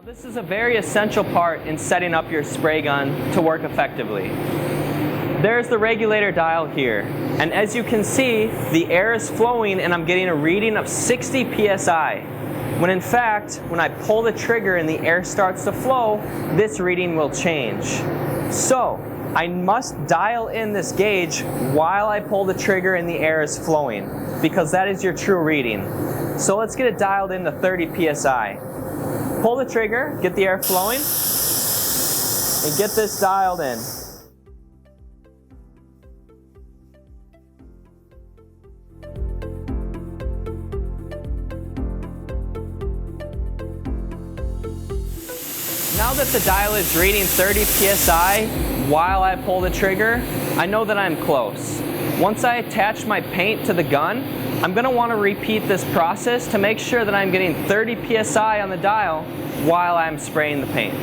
This is a very essential part in setting up your spray gun to work effectively. There's the regulator dial here, and as you can see, the air is flowing and I'm getting a reading of 60 PSI. When in fact, when I pull the trigger and the air starts to flow, this reading will change. So, I must dial in this gauge while I pull the trigger and the air is flowing, because that is your true reading. So let's get it dialed in to 30 PSI. Pull the trigger, get the air flowing, and get this dialed in. Now that the dial is reading 30 PSI while I pull the trigger, I know that I'm close. Once I attach my paint to the gun, I'm going to want to repeat this process to make sure that I'm getting 30 PSI on the dial while I'm spraying the paint.